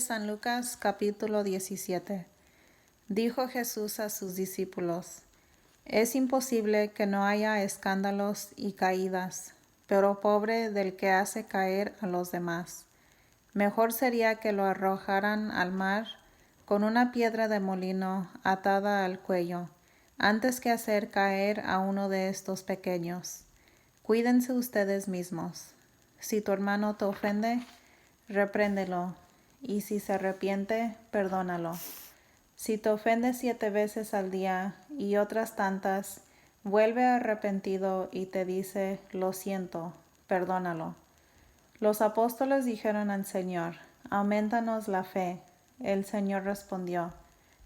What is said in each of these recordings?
San Lucas capítulo 17. Dijo Jesús a sus discípulos: Es imposible que no haya escándalos y caídas, pero pobre del que hace caer a los demás. Mejor sería que lo arrojaran al mar con una piedra de molino atada al cuello, antes que hacer caer a uno de estos pequeños. Cuídense ustedes mismos. Si tu hermano te ofende, repréndelo, y si se arrepiente, perdónalo. Si te ofende 7 veces al día y otras tantas, vuelve arrepentido y te dice: lo siento, perdónalo. Los apóstoles dijeron al Señor: aumentanos la fe. El Señor respondió: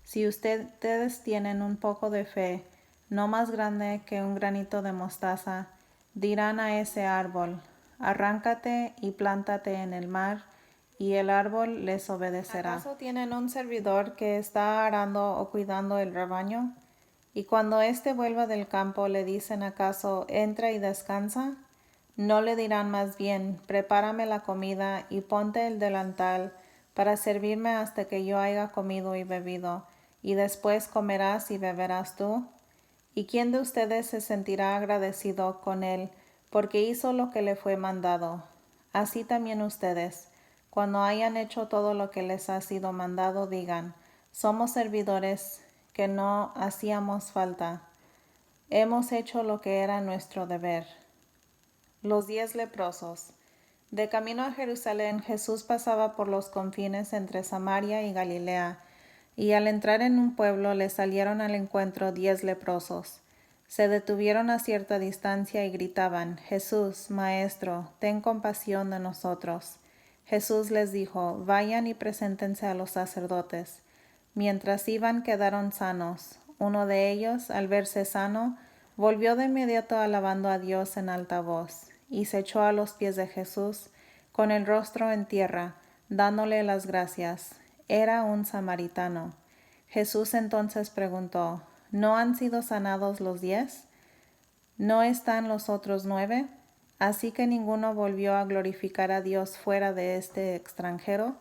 si ustedes tienen un poco de fe, no más grande que un granito de mostaza, dirán a ese árbol: arráncate y plántate en el mar, y el árbol les obedecerá. ¿Acaso tienen un servidor que está arando o cuidando el rebaño? Y cuando éste vuelva del campo, ¿le dicen acaso: entra y descansa? ¿No le dirán más bien: prepárame la comida y ponte el delantal para servirme hasta que yo haya comido y bebido, y después comerás y beberás tú? ¿Y quién de ustedes se sentirá agradecido con él porque hizo lo que le fue mandado? Así también ustedes, cuando hayan hecho todo lo que les ha sido mandado, digan: somos servidores que no hacíamos falta. Hemos hecho lo que era nuestro deber. Los 10 leprosos. De camino a Jerusalén, Jesús pasaba por los confines entre Samaria y Galilea, y al entrar en un pueblo le salieron al encuentro 10 leprosos. Se detuvieron a cierta distancia y gritaban: Jesús, Maestro, ten compasión de nosotros. Jesús les dijo: vayan y preséntense a los sacerdotes. Mientras iban, quedaron sanos. Uno de ellos, al verse sano, volvió de inmediato alabando a Dios en alta voz, y se echó a los pies de Jesús con el rostro en tierra, dándole las gracias. Era un samaritano. Jesús entonces preguntó: ¿no han sido sanados los 10? ¿No están los otros 9? Así que ninguno volvió a glorificar a Dios fuera de este extranjero.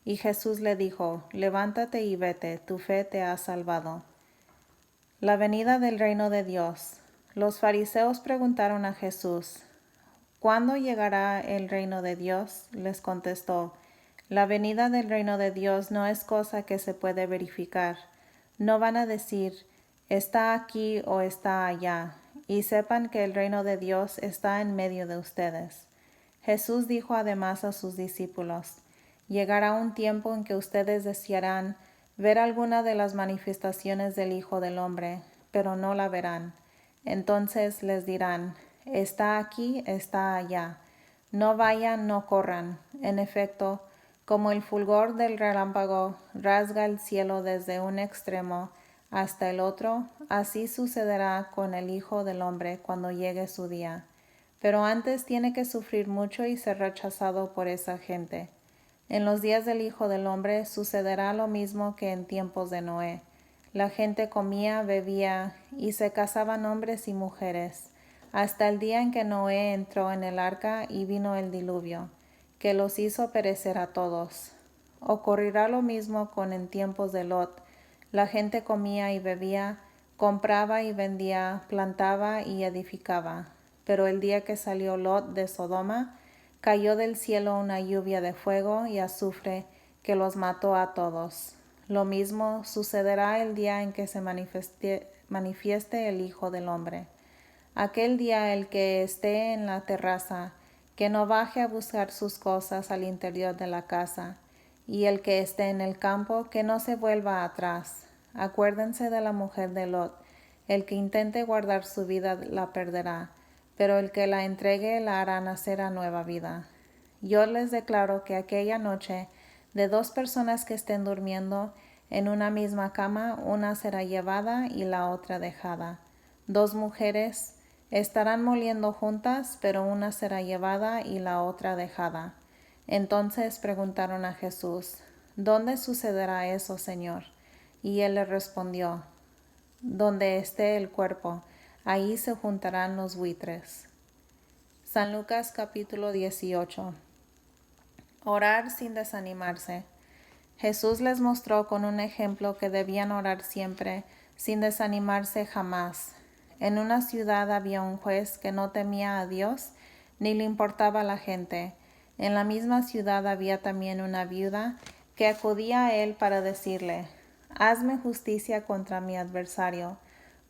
Y Jesús le dijo: levántate y vete, tu fe te ha salvado. La venida del reino de Dios. Los fariseos preguntaron a Jesús: ¿cuándo llegará el reino de Dios? Les contestó: la venida del reino de Dios no es cosa que se puede verificar. No van a decir: está aquí o está allá, y sepan que el reino de Dios está en medio de ustedes. Jesús dijo además a sus discípulos: llegará un tiempo en que ustedes desearán ver alguna de las manifestaciones del Hijo del Hombre, pero no la verán. Entonces les dirán: está aquí, está allá. No vayan, no corran. En efecto, como el fulgor del relámpago rasga el cielo desde un extremo hasta el otro, así sucederá con el Hijo del Hombre cuando llegue su día. Pero antes tiene que sufrir mucho y ser rechazado por esa gente. En los días del Hijo del Hombre sucederá lo mismo que en tiempos de Noé. La gente comía, bebía y se casaban hombres y mujeres, hasta el día en que Noé entró en el arca y vino el diluvio, que los hizo perecer a todos. Ocurrirá lo mismo en tiempos de Lot. La gente comía y bebía, compraba y vendía, plantaba y edificaba. Pero el día que salió Lot de Sodoma, cayó del cielo una lluvia de fuego y azufre que los mató a todos. Lo mismo sucederá el día en que se manifieste el Hijo del Hombre. Aquel día el que esté en la terraza, que no baje a buscar sus cosas al interior de la casa, y el que esté en el campo, que no se vuelva atrás. Acuérdense de la mujer de Lot. El que intente guardar su vida la perderá, pero el que la entregue la hará nacer a nueva vida. Yo les declaro que aquella noche, de 2 personas que estén durmiendo en una misma cama, una será llevada y la otra dejada. 2 mujeres estarán moliendo juntas, pero una será llevada y la otra dejada. Entonces preguntaron a Jesús: ¿dónde sucederá eso, Señor? Y él les respondió: donde esté el cuerpo, ahí se juntarán los buitres. San Lucas capítulo 18. Orar sin desanimarse. Jesús les mostró con un ejemplo que debían orar siempre, sin desanimarse jamás. En una ciudad había un juez que no temía a Dios, ni le importaba a la gente. En la misma ciudad había también una viuda que acudía a él para decirle: «Hazme justicia contra mi adversario».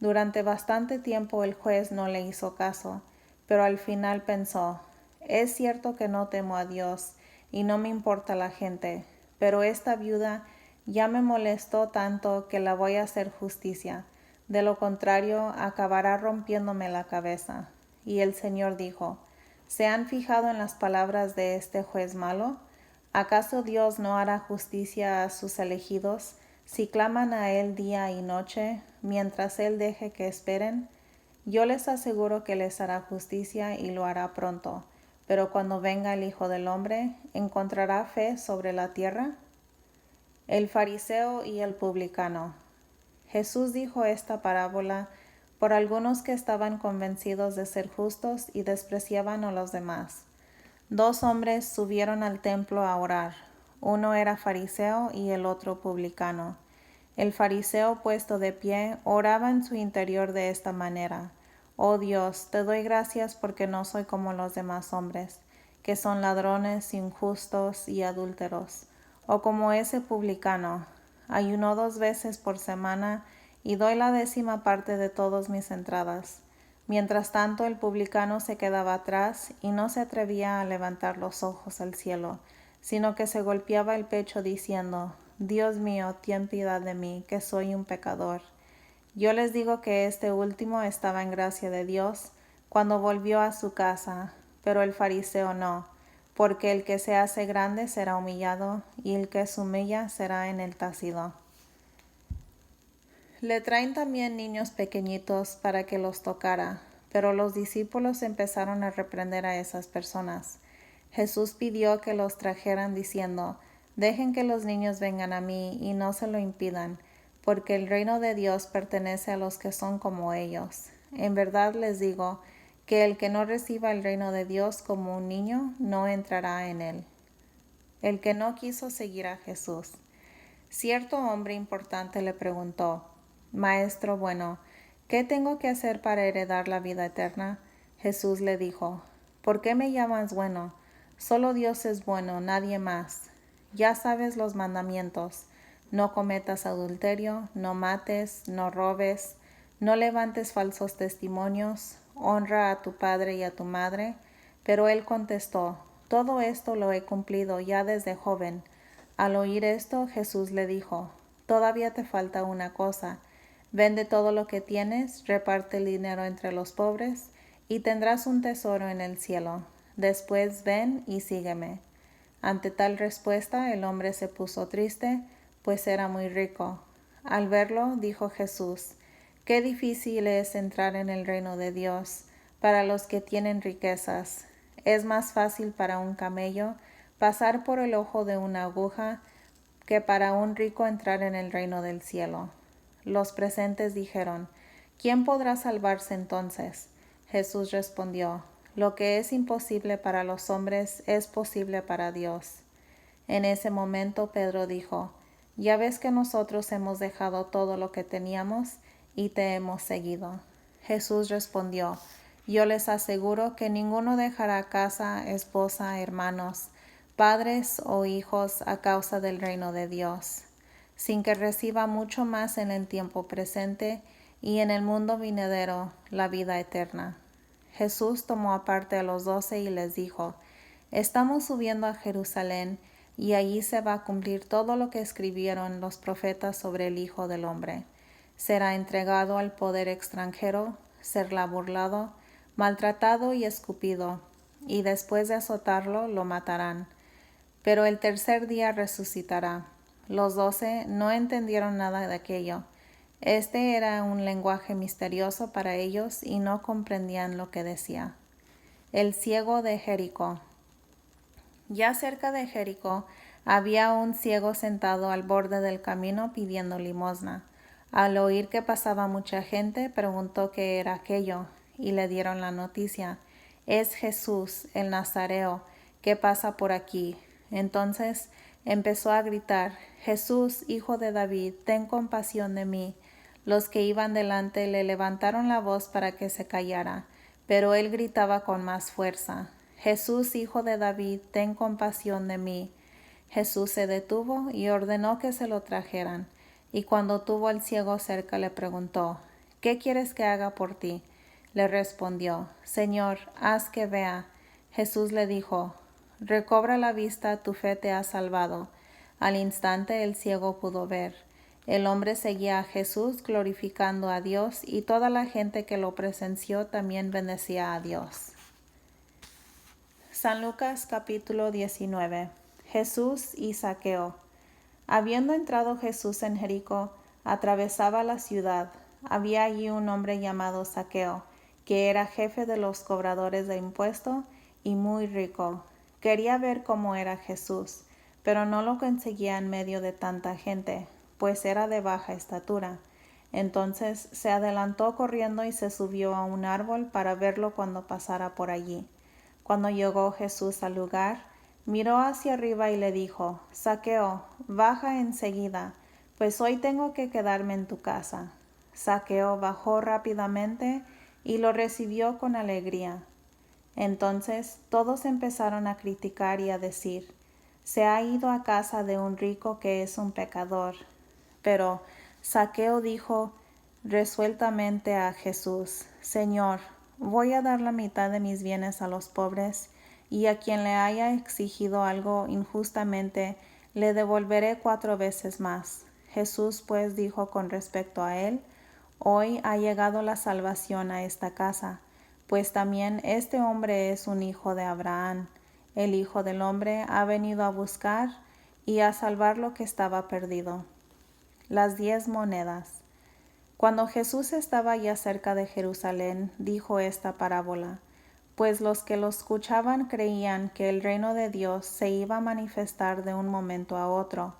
Durante bastante tiempo el juez no le hizo caso, pero al final pensó: «Es cierto que no temo a Dios y no me importa la gente, pero esta viuda ya me molestó tanto que la voy a hacer justicia. De lo contrario, acabará rompiéndome la cabeza». Y el Señor dijo: «¿Se han fijado en las palabras de este juez malo? ¿Acaso Dios no hará justicia a sus elegidos si claman a Él día y noche, mientras Él deje que esperen? Yo les aseguro que les hará justicia y lo hará pronto. Pero cuando venga el Hijo del Hombre, ¿encontrará fe sobre la tierra?». El fariseo y el publicano. Jesús dijo esta parábola por algunos que estaban convencidos de ser justos y despreciaban a los demás. Dos hombres subieron al templo a orar. Uno era fariseo y el otro publicano. El fariseo, puesto de pie, oraba en su interior de esta manera: «Oh Dios, te doy gracias porque no soy como los demás hombres, que son ladrones, injustos y adúlteros, o como ese publicano. Ayuno 2 veces por semana y doy la 10ª parte de todas mis entradas». Mientras tanto, el publicano se quedaba atrás y no se atrevía a levantar los ojos al cielo, sino que se golpeaba el pecho diciendo: «Dios mío, ten piedad de mí, que soy un pecador». Yo les digo que este último estaba en gracia de Dios cuando volvió a su casa, pero el fariseo no, porque el que se hace grande será humillado, y el que se humilla será enaltecido. Le traen también niños pequeñitos para que los tocara, pero los discípulos empezaron a reprender a esas personas. Jesús pidió que los trajeran diciendo: «Dejen que los niños vengan a mí y no se lo impidan, porque el reino de Dios pertenece a los que son como ellos. En verdad les digo que el que no reciba el reino de Dios como un niño no entrará en él». El que no quiso seguir a Jesús. Cierto hombre importante le preguntó: «Maestro bueno, ¿qué tengo que hacer para heredar la vida eterna?». Jesús le dijo: «¿Por qué me llamas bueno? Solo Dios es bueno, nadie más. Ya sabes los mandamientos: no cometas adulterio, no mates, no robes, no levantes falsos testimonios, honra a tu padre y a tu madre». Pero él contestó: «Todo esto lo he cumplido ya desde joven». Al oír esto, Jesús le dijo: «Todavía te falta una cosa. Vende todo lo que tienes, reparte el dinero entre los pobres, y tendrás un tesoro en el cielo. Después ven y sígueme». Ante tal respuesta, el hombre se puso triste, pues era muy rico. Al verlo, dijo Jesús: «Qué difícil es entrar en el reino de Dios para los que tienen riquezas. Es más fácil para un camello pasar por el ojo de una aguja que para un rico entrar en el reino del cielo». Los presentes dijeron: «¿Quién podrá salvarse entonces?». Jesús respondió: «Lo que es imposible para los hombres es posible para Dios». En ese momento Pedro dijo: «Ya ves que nosotros hemos dejado todo lo que teníamos y te hemos seguido». Jesús respondió: «Yo les aseguro que ninguno dejará casa, esposa, hermanos, padres o hijos a causa del reino de Dios, sin que reciba mucho más en el tiempo presente y en el mundo venidero la vida eterna». Jesús tomó aparte a los 12 y les dijo: «Estamos subiendo a Jerusalén, y allí se va a cumplir todo lo que escribieron los profetas sobre el Hijo del Hombre. Será entregado al poder extranjero, será burlado, maltratado y escupido, y después de azotarlo lo matarán. Pero el tercer día resucitará». Los 12 no entendieron nada de aquello. Este era un lenguaje misterioso para ellos y no comprendían lo que decía. El ciego de Jericó. Ya cerca de Jericó había un ciego sentado al borde del camino pidiendo limosna. Al oír que pasaba mucha gente, preguntó qué era aquello, y le dieron la noticia: «Es Jesús, el Nazareo, que pasa por aquí». Entonces Empezó a gritar: Jesús, hijo de David, ten compasión de mí. Los que iban delante le levantaron la voz para que se callara, pero él gritaba con más fuerza: Jesús, hijo de David, ten compasión de mí. Jesús se detuvo y ordenó que se lo trajeran, y cuando tuvo al ciego cerca le preguntó: ¿Qué quieres que haga por ti? Le respondió: Señor, haz que vea. Jesús le dijo: Recobra la vista, tu fe te ha salvado. Al instante el ciego pudo ver. El hombre seguía a Jesús glorificando a Dios, y toda la gente que lo presenció también bendecía a Dios. San Lucas capítulo 19. Jesús y Zaqueo. Habiendo entrado Jesús en Jericó, atravesaba la ciudad. Había allí un hombre llamado Zaqueo, que era jefe de los cobradores de impuesto y muy rico. Quería ver cómo era Jesús, pero no lo conseguía en medio de tanta gente, pues era de baja estatura. Entonces se adelantó corriendo y se subió a un árbol para verlo cuando pasara por allí. Cuando llegó Jesús al lugar, miró hacia arriba y le dijo: Zaqueo, baja enseguida, pues hoy tengo que quedarme en tu casa. Zaqueo bajó rápidamente y lo recibió con alegría. Entonces todos empezaron a criticar y a decir: se ha ido a casa de un rico que es un pecador. Pero Zaqueo dijo resueltamente a Jesús: Señor, voy a dar la mitad de mis bienes a los pobres, y a quien le haya exigido algo injustamente le devolveré 4 veces más. Jesús pues dijo con respecto a él: hoy ha llegado la salvación a esta casa, pues también este hombre es un hijo de Abraham. El Hijo del Hombre ha venido a buscar y a salvar lo que estaba perdido. Las 10 monedas. Cuando Jesús estaba ya cerca de Jerusalén, dijo esta parábola, pues los que lo escuchaban creían que el reino de Dios se iba a manifestar de un momento a otro.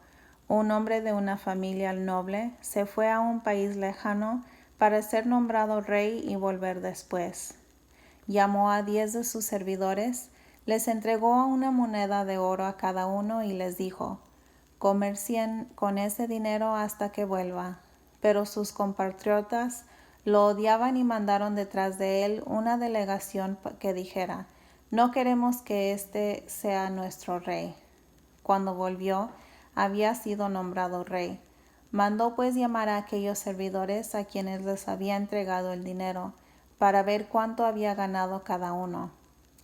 Un hombre de una familia noble se fue a un país lejano para ser nombrado rey y volver después. Llamó a 10 de sus servidores, les entregó una moneda de oro a cada uno y les dijo: comercien con ese dinero hasta que vuelva. Pero sus compatriotas lo odiaban y mandaron detrás de él una delegación que dijera: no queremos que este sea nuestro rey. Cuando volvió, había sido nombrado rey. Mandó pues llamar a aquellos servidores a quienes les había entregado el dinero, para ver cuánto había ganado cada uno.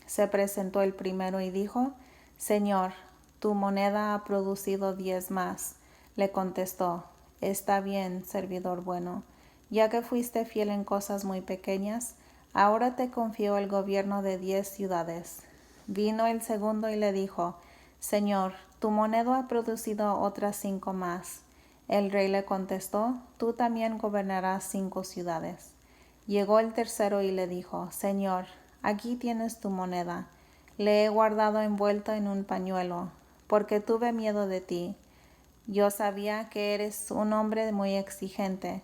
Se presentó el primero y dijo: Señor, tu moneda ha producido 10 más. Le contestó: está bien, servidor bueno. Ya que fuiste fiel en cosas muy pequeñas, ahora te confío el gobierno de 10 ciudades. Vino el segundo y le dijo: Señor, tu moneda ha producido otras 5 más. El rey le contestó: tú también gobernarás 5 ciudades. Llegó el tercero y le dijo: Señor, aquí tienes tu moneda. Le he guardado envuelta en un pañuelo, porque tuve miedo de ti. Yo sabía que eres un hombre muy exigente.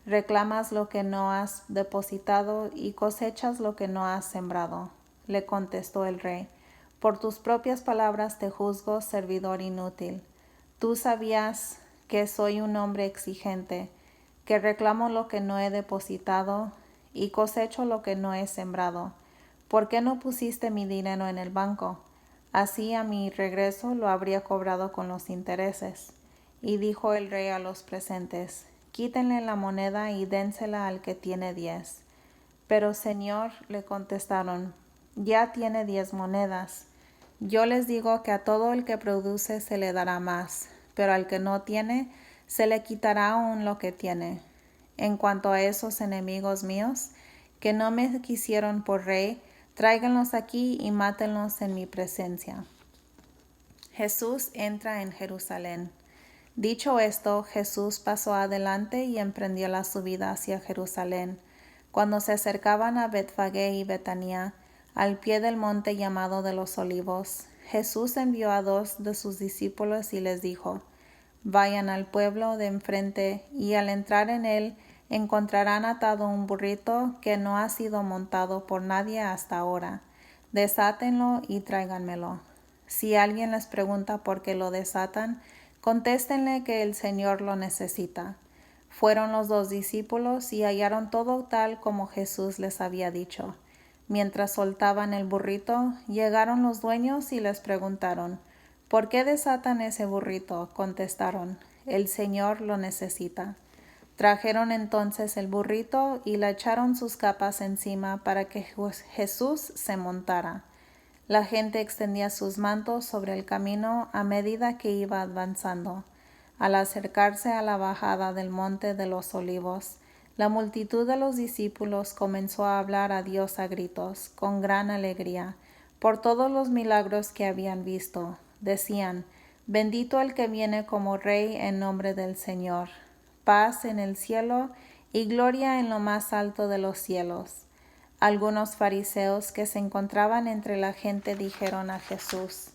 Reclamas lo que no has depositado y cosechas lo que no has sembrado. Le contestó el rey: por tus propias palabras te juzgo, servidor inútil. Tú sabías que soy un hombre exigente, que reclamo lo que no he depositado y cosecho lo que no he sembrado. ¿Por qué no pusiste mi dinero en el banco? Así a mi regreso lo habría cobrado con los intereses. Y dijo el rey a los presentes: quítenle la moneda y dénsela al que tiene 10. Pero Señor, le contestaron, ya tiene 10 monedas. Yo les digo que a todo el que produce se le dará más, pero al que no tiene, se le quitará aún lo que tiene. En cuanto a esos enemigos míos, que no me quisieron por rey, tráiganlos aquí y mátenlos en mi presencia. Jesús entra en Jerusalén. Dicho esto, Jesús pasó adelante y emprendió la subida hacia Jerusalén. Cuando se acercaban a Betfagé y Betania, al pie del monte llamado de los Olivos, Jesús envió a 2 de sus discípulos y les dijo: vayan al pueblo de enfrente, y al entrar en él encontrarán atado un burrito que no ha sido montado por nadie hasta ahora. Desátenlo y tráiganmelo. Si alguien les pregunta por qué lo desatan, contéstenle que el Señor lo necesita. Fueron los 2 discípulos y hallaron todo tal como Jesús les había dicho. Mientras soltaban el burrito, llegaron los dueños y les preguntaron, ¿por qué desatan ese burrito? Contestaron, el Señor lo necesita. Trajeron entonces el burrito y le echaron sus capas encima para que Jesús se montara. La gente extendía sus mantos sobre el camino a medida que iba avanzando. Al acercarse a la bajada del monte de los olivos, la multitud de los discípulos comenzó a hablar a Dios a gritos, con gran alegría, por todos los milagros que habían visto. Decían, bendito el que viene como Rey en nombre del Señor. Paz en el cielo y gloria en lo más alto de los cielos. Algunos fariseos que se encontraban entre la gente dijeron a Jesús,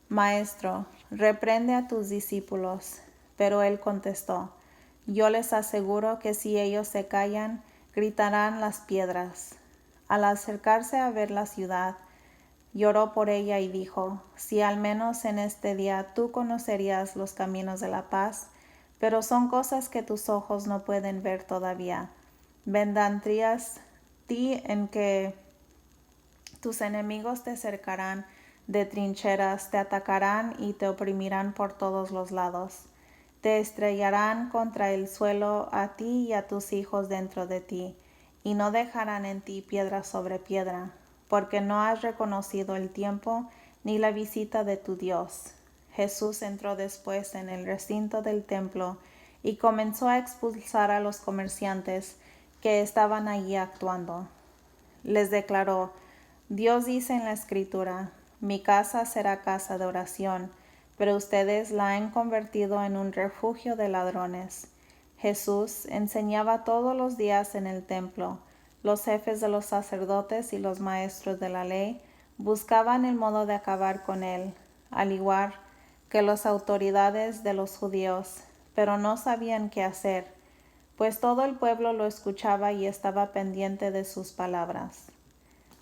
Maestro, reprende a tus discípulos. Pero él contestó, yo les aseguro que si ellos se callan, gritarán las piedras. Al acercarse a ver la ciudad, lloró por ella y dijo, si al menos en este día tú conocerías los caminos de la paz, pero son cosas que tus ojos no pueden ver todavía. Vendrán días en que tus enemigos te cercarán de trincheras, te atacarán y te oprimirán por todos los lados. Te estrellarán contra el suelo a ti y a tus hijos dentro de ti, y no dejarán en ti piedra sobre piedra, porque no has reconocido el tiempo ni la visita de tu Dios. Jesús entró después en el recinto del templo y comenzó a expulsar a los comerciantes que estaban allí actuando. Les declaró, Dios dice en la Escritura, mi casa será casa de oración, pero ustedes la han convertido en un refugio de ladrones. Jesús enseñaba todos los días en el templo. Los jefes de los sacerdotes y los maestros de la ley buscaban el modo de acabar con él, al igual que las autoridades de los judíos, pero no sabían qué hacer, pues todo el pueblo lo escuchaba y estaba pendiente de sus palabras.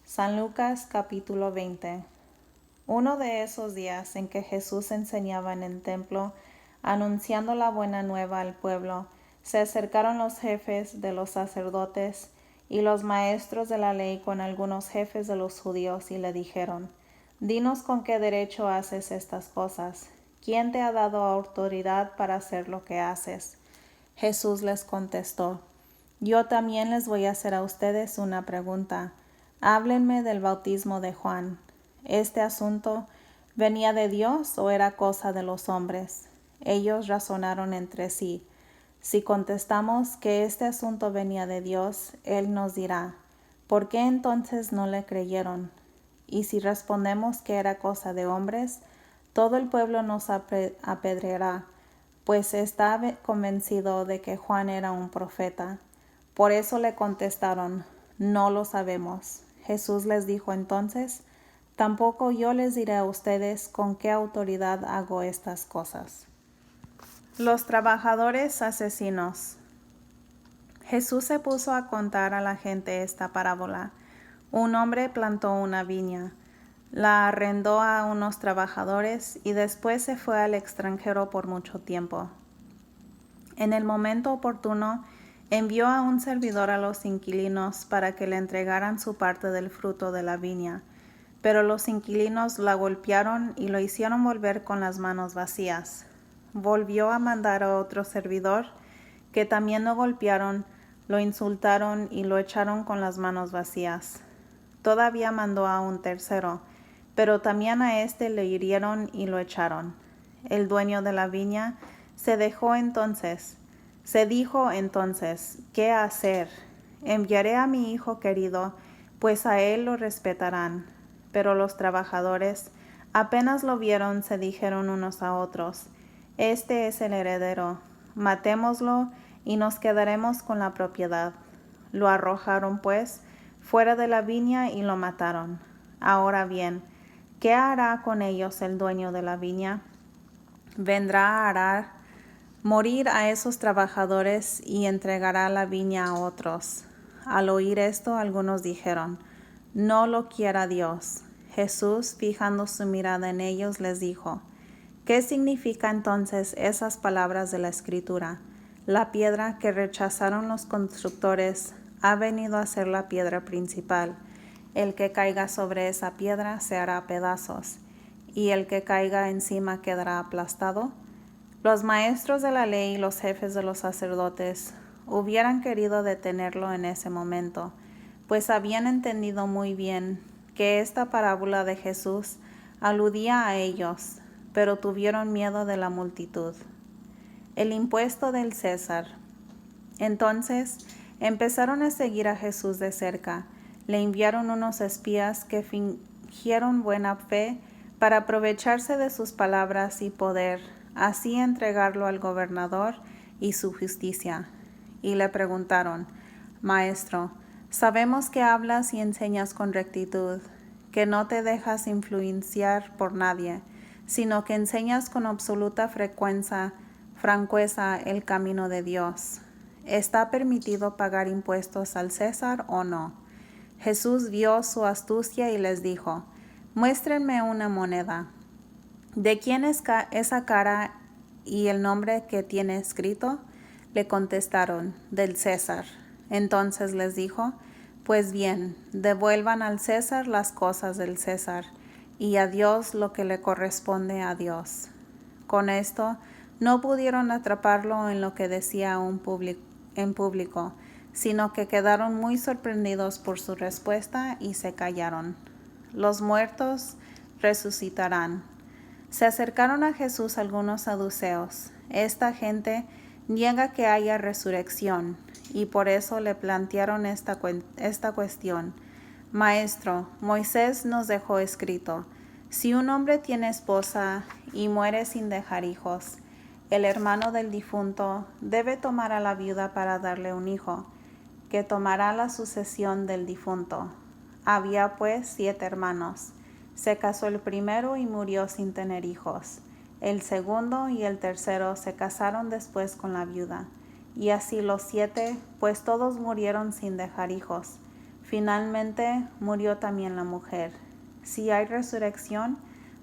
San Lucas capítulo 20. Uno de esos días en que Jesús enseñaba en el templo, anunciando la buena nueva al pueblo, se acercaron los jefes de los sacerdotes y los maestros de la ley con algunos jefes de los judíos y le dijeron, dinos con qué derecho haces estas cosas. ¿Quién te ha dado autoridad para hacer lo que haces? Jesús les contestó, yo también les voy a hacer a ustedes una pregunta. Háblenme del bautismo de Juan. ¿Este asunto venía de Dios o era cosa de los hombres? Ellos razonaron entre sí. Si contestamos que este asunto venía de Dios, Él nos dirá, ¿por qué entonces no le creyeron? Y si respondemos que era cosa de hombres, todo el pueblo nos apedreará, pues está convencido de que Juan era un profeta. Por eso le contestaron, no lo sabemos. Jesús les dijo entonces, tampoco yo les diré a ustedes con qué autoridad hago estas cosas. Los trabajadores asesinos. Jesús se puso a contar a la gente esta parábola. Un hombre plantó una viña, la arrendó a unos trabajadores y después se fue al extranjero por mucho tiempo. En el momento oportuno, envió a un servidor a los inquilinos para que le entregaran su parte del fruto de la viña. Pero los inquilinos la golpearon y lo hicieron volver con las manos vacías. Volvió a mandar a otro servidor, que también lo golpearon, lo insultaron y lo echaron con las manos vacías. Todavía mandó a un tercero, pero también a éste le hirieron y lo echaron. El dueño de la viña se dijo entonces, ¿qué hacer? Enviaré a mi hijo querido, pues a él lo respetarán. Pero los trabajadores, apenas lo vieron, se dijeron unos a otros, este es el heredero, matémoslo y nos quedaremos con la propiedad. Lo arrojaron, pues, fuera de la viña y lo mataron. Ahora bien, ¿qué hará con ellos el dueño de la viña? Vendrá a hará morir a esos trabajadores y entregará la viña a otros. Al oír esto, algunos dijeron, no lo quiera Dios. Jesús, fijando su mirada en ellos, les dijo: ¿Qué significa entonces esas palabras de la Escritura? La piedra que rechazaron los constructores ha venido a ser la piedra principal. El que caiga sobre esa piedra se hará pedazos, y el que caiga encima quedará aplastado. Los maestros de la ley y los jefes de los sacerdotes hubieran querido detenerlo en ese momento, pues habían entendido muy bien que esta parábola de Jesús aludía a ellos, pero tuvieron miedo de la multitud. El impuesto del César. Entonces empezaron a seguir a Jesús de cerca. Le enviaron unos espías que fingieron buena fe para aprovecharse de sus palabras y poder, así entregarlo al gobernador y su justicia. Y le preguntaron: Maestro, sabemos que hablas y enseñas con rectitud, que no te dejas influenciar por nadie, sino que enseñas con absoluta franqueza el camino de Dios. ¿Está permitido pagar impuestos al César o no? Jesús vio su astucia y les dijo: Muéstrenme una moneda. ¿De quién es esa cara y el nombre que tiene escrito? Le contestaron: del César. Entonces les dijo: Pues bien, devuelvan al César las cosas del César, y a Dios lo que le corresponde a Dios. Con esto no pudieron atraparlo en lo que decía en público, sino que quedaron muy sorprendidos por su respuesta y se callaron. Los muertos resucitarán. Se acercaron a Jesús algunos saduceos. Esta gente niega que haya resurrección, y por eso le plantearon esta cuestión: Maestro, Moisés nos dejó escrito: si un hombre tiene esposa y muere sin dejar hijos, el hermano del difunto debe tomar a la viuda para darle un hijo, que tomará la sucesión del difunto. Había pues 7 hermanos. Se casó el primero y murió sin tener hijos. El segundo y el tercero se casaron después con la viuda. Y así los 7, pues todos murieron sin dejar hijos. Finalmente murió también la mujer. Si hay resurrección,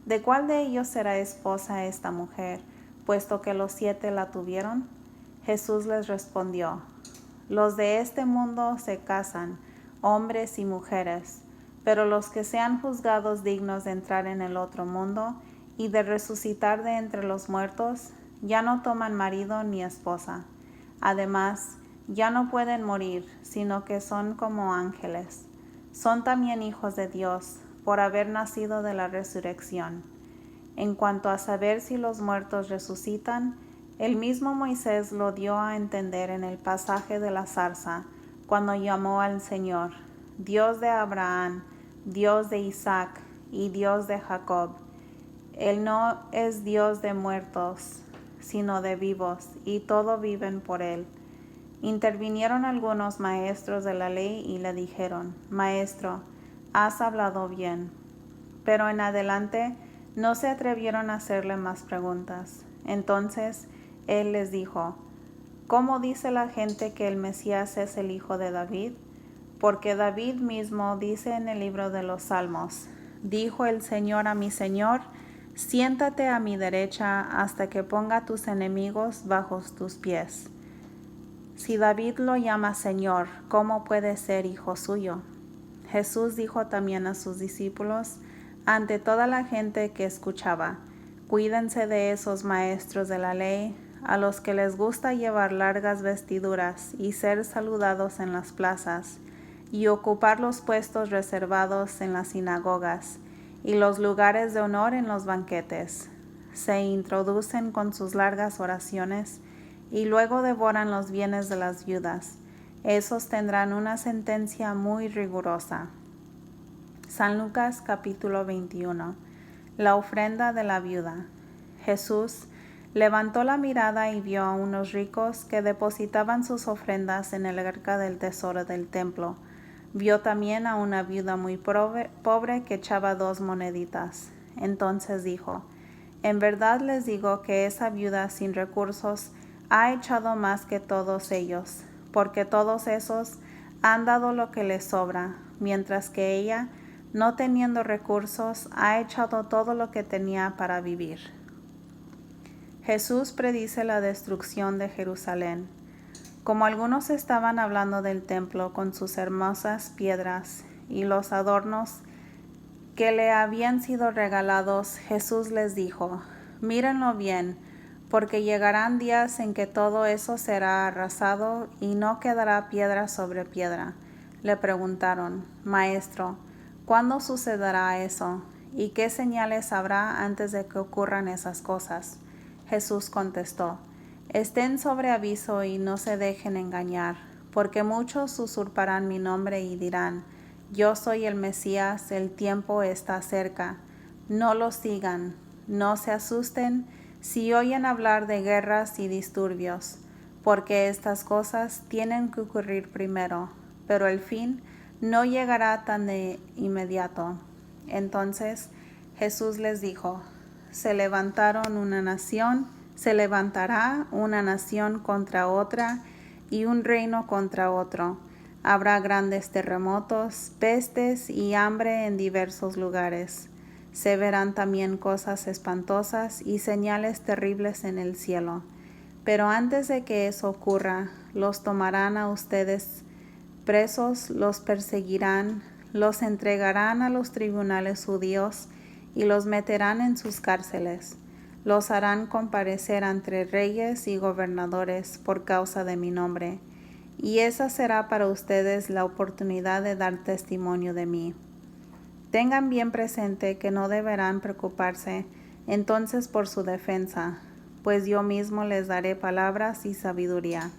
¿de cuál de ellos será esposa esta mujer, puesto que los 7 la tuvieron? Jesús les respondió: Los de este mundo se casan, hombres y mujeres, pero los que sean juzgados dignos de entrar en el otro mundo y de resucitar de entre los muertos, ya no toman marido ni esposa. Además, ya no pueden morir, sino que son como ángeles. Son también hijos de Dios, por haber nacido de la resurrección. En cuanto a saber si los muertos resucitan, el mismo Moisés lo dio a entender en el pasaje de la zarza, cuando llamó al Señor: Dios de Abraham, Dios de Isaac y Dios de Jacob. Él no es Dios de muertos, sino de vivos, y todos viven por él. Intervinieron algunos maestros de la ley y le dijeron: Maestro, has hablado bien. Pero en adelante no se atrevieron a hacerle más preguntas. Entonces él les dijo: ¿Cómo dice la gente que el Mesías es el hijo de David? Porque David mismo dice en el libro de los Salmos: Dijo el Señor a mi Señor: Siéntate a mi derecha hasta que ponga tus enemigos bajo tus pies. Si David lo llama Señor, ¿cómo puede ser hijo suyo? Jesús dijo también a sus discípulos, ante toda la gente que escuchaba: Cuídense de esos maestros de la ley, a los que les gusta llevar largas vestiduras y ser saludados en las plazas, y ocupar los puestos reservados en las sinagogas y los lugares de honor en los banquetes. Se introducen con sus largas oraciones y luego devoran los bienes de las viudas. Esos tendrán una sentencia muy rigurosa. San Lucas capítulo 21. La ofrenda de la viuda. Jesús levantó la mirada y vio a unos ricos que depositaban sus ofrendas en el arca del tesoro del templo. Vio también a una viuda muy pobre que echaba 2 moneditas. Entonces dijo: En verdad les digo que esa viuda sin recursos ha echado más que todos ellos, porque todos esos han dado lo que les sobra, mientras que ella no teniendo recursos, ha echado todo lo que tenía para vivir. Jesús predice la destrucción de Jerusalén. Como algunos estaban hablando del templo con sus hermosas piedras y los adornos que le habían sido regalados, Jesús les dijo: mírenlo bien, porque llegarán días en que todo eso será arrasado y no quedará piedra sobre piedra. Le preguntaron: Maestro, ¿cuándo sucederá eso? ¿Y qué señales habrá antes de que ocurran esas cosas? Jesús contestó: estén sobre aviso y no se dejen engañar, porque muchos usurparán mi nombre y dirán: yo soy el Mesías, el tiempo está cerca. No lo sigan, no se asusten si oyen hablar de guerras y disturbios, porque estas cosas tienen que ocurrir primero, pero el fin no llegará tan de inmediato. Entonces Jesús les dijo: se levantará una nación contra otra y un reino contra otro. Habrá grandes terremotos, pestes y hambre en diversos lugares. Se verán también cosas espantosas y señales terribles en el cielo. Pero antes de que eso ocurra, los tomarán a ustedes presos, los perseguirán, los entregarán a los tribunales judíos y los meterán en sus cárceles. Los harán comparecer ante reyes y gobernadores por causa de mi nombre, y esa será para ustedes la oportunidad de dar testimonio de mí. Tengan bien presente que no deberán preocuparse entonces por su defensa, pues yo mismo les daré palabras y sabiduría,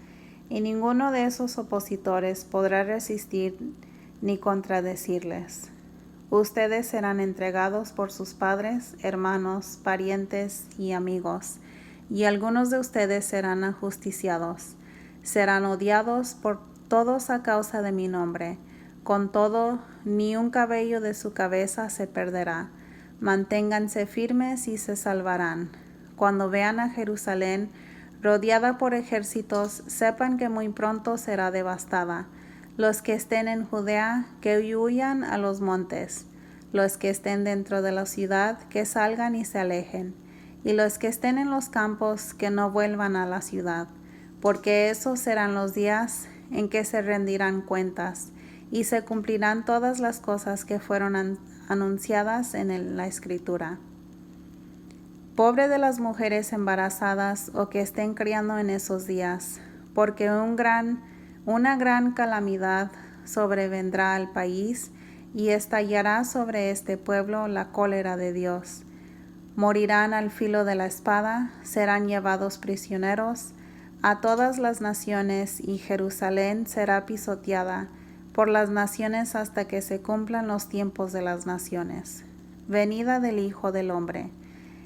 y ninguno de esos opositores podrá resistir ni contradecirles. Ustedes serán entregados por sus padres, hermanos, parientes y amigos, y algunos de ustedes serán ajusticiados. Serán odiados por todos a causa de mi nombre. Con todo, ni un cabello de su cabeza se perderá. Manténganse firmes y se salvarán. Cuando vean a Jerusalén rodeada por ejércitos, sepan que muy pronto será devastada. Los que estén en Judea, que huyan a los montes. Los que estén dentro de la ciudad, que salgan y se alejen. Y los que estén en los campos, que no vuelvan a la ciudad. Porque esos serán los días en que se rendirán cuentas, y se cumplirán todas las cosas que fueron anunciadas en la Escritura. Pobre de las mujeres embarazadas o que estén criando en esos días, porque una gran calamidad sobrevendrá al país y estallará sobre este pueblo la cólera de Dios. Morirán al filo de la espada, serán llevados prisioneros a todas las naciones, y Jerusalén será pisoteada por las naciones hasta que se cumplan los tiempos de las naciones. Venida del Hijo del Hombre.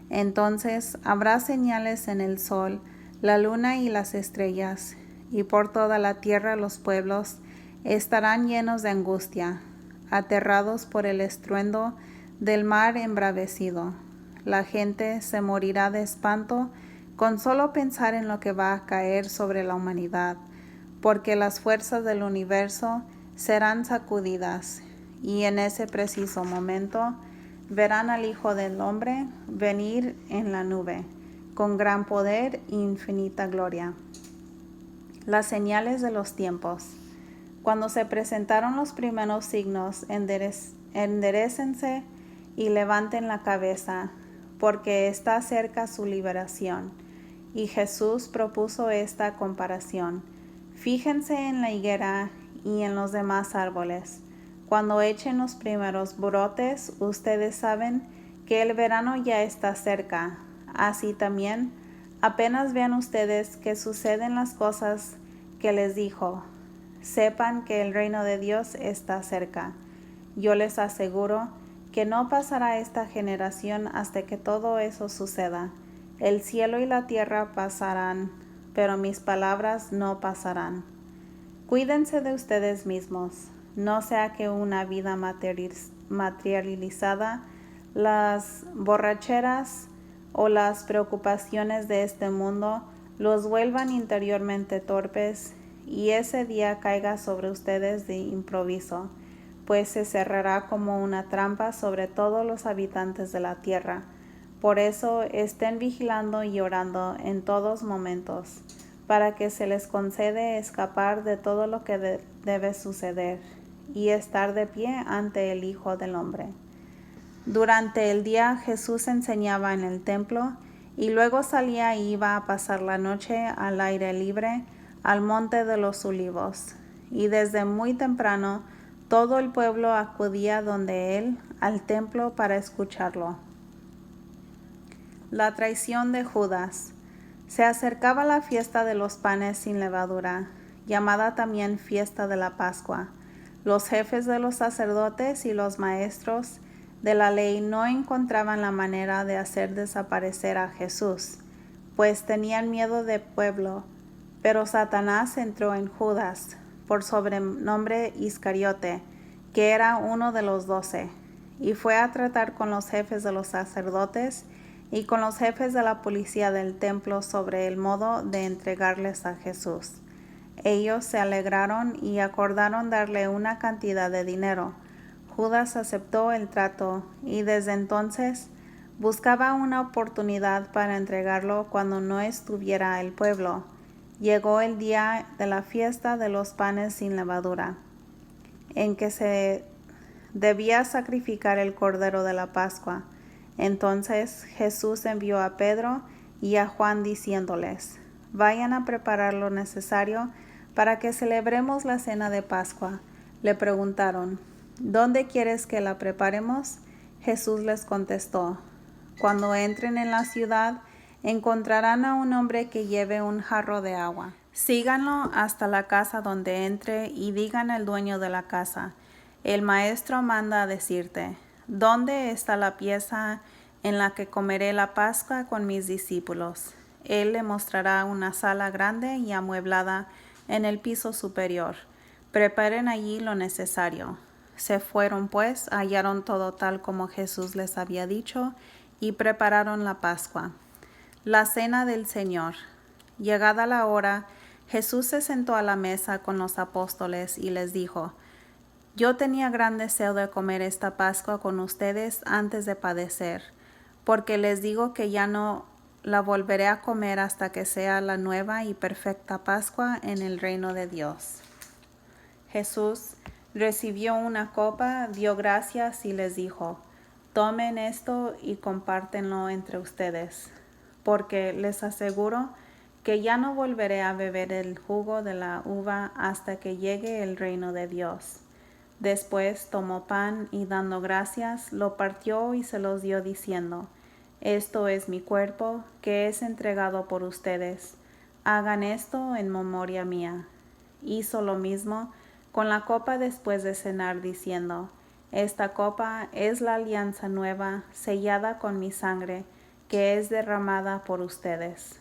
Entonces habrá señales en el sol, la luna y las estrellas, y por toda la tierra los pueblos estarán llenos de angustia, aterrados por el estruendo del mar embravecido. La gente se morirá de espanto con solo pensar en lo que va a caer sobre la humanidad, porque las fuerzas del universo serán sacudidas, y en ese preciso momento verán al Hijo del Hombre venir en la nube, con gran poder e infinita gloria. Las señales de los tiempos. Cuando se presentaron los primeros signos, enderécense y levanten la cabeza, porque está cerca su liberación. Y Jesús propuso esta comparación: fíjense en la higuera y en los demás árboles. Cuando echen los primeros brotes, ustedes saben que el verano ya está cerca. Así también, apenas vean ustedes que suceden las cosas que les dijo, sepan que el reino de Dios está cerca. Yo les aseguro que no pasará esta generación hasta que todo eso suceda. El cielo y la tierra pasarán, pero mis palabras no pasarán. Cuídense de ustedes mismos, no sea que una vida materializada, las borracheras o las preocupaciones de este mundo los vuelvan interiormente torpes, y ese día caiga sobre ustedes de improviso, pues se cerrará como una trampa sobre todos los habitantes de la tierra. Por eso estén vigilando y orando en todos momentos, para que se les concede escapar de todo lo que debe suceder, y estar de pie ante el Hijo del Hombre. Durante el día Jesús enseñaba en el templo, y luego salía e iba a pasar la noche al aire libre al monte de los Olivos. Y desde muy temprano todo el pueblo acudía donde él, al templo, para escucharlo. La traición de Judas. Se acercaba la fiesta de los panes sin levadura, llamada también fiesta de la Pascua. Los jefes de los sacerdotes y los maestros de la ley no encontraban la manera de hacer desaparecer a Jesús, pues tenían miedo del pueblo. Pero Satanás entró en Judas, por sobrenombre Iscariote, que era uno de los 12, y fue a tratar con los jefes de los sacerdotes y con los jefes de la policía del templo sobre el modo de entregarles a Jesús. Ellos se alegraron y acordaron darle una cantidad de dinero. Judas aceptó el trato y desde entonces buscaba una oportunidad para entregarlo cuando no estuviera el pueblo. Llegó el día de la fiesta de los panes sin levadura, en que se debía sacrificar el cordero de la Pascua. Entonces Jesús envió a Pedro y a Juan diciéndoles: vayan a preparar lo necesario para que celebremos la cena de Pascua. Le preguntaron: ¿dónde quieres que la preparemos? Jesús les contestó: cuando entren en la ciudad, encontrarán a un hombre que lleve un jarro de agua. Síganlo hasta la casa donde entre y digan al dueño de la casa: el maestro manda a decirte, ¿dónde está la pieza en la que comeré la Pascua con mis discípulos? Él le mostrará una sala grande y amueblada en el piso superior. Preparen allí lo necesario. Se fueron pues, hallaron todo tal como Jesús les había dicho, y prepararon la Pascua. La cena del Señor. Llegada la hora, Jesús se sentó a la mesa con los apóstoles y les dijo: yo tenía gran deseo de comer esta Pascua con ustedes antes de padecer, porque les digo que ya no la volveré a comer hasta que sea la nueva y perfecta Pascua en el reino de Dios. Jesús recibió una copa, dio gracias y les dijo: tomen esto y compártenlo entre ustedes, porque les aseguro que ya no volveré a beber el jugo de la uva hasta que llegue el reino de Dios. Después tomó pan y dando gracias, lo partió y se los dio diciendo: esto es mi cuerpo, que es entregado por ustedes. Hagan esto en memoria mía. Hizo lo mismo con la copa después de cenar, diciendo: esta copa es la alianza nueva, sellada con mi sangre, que es derramada por ustedes.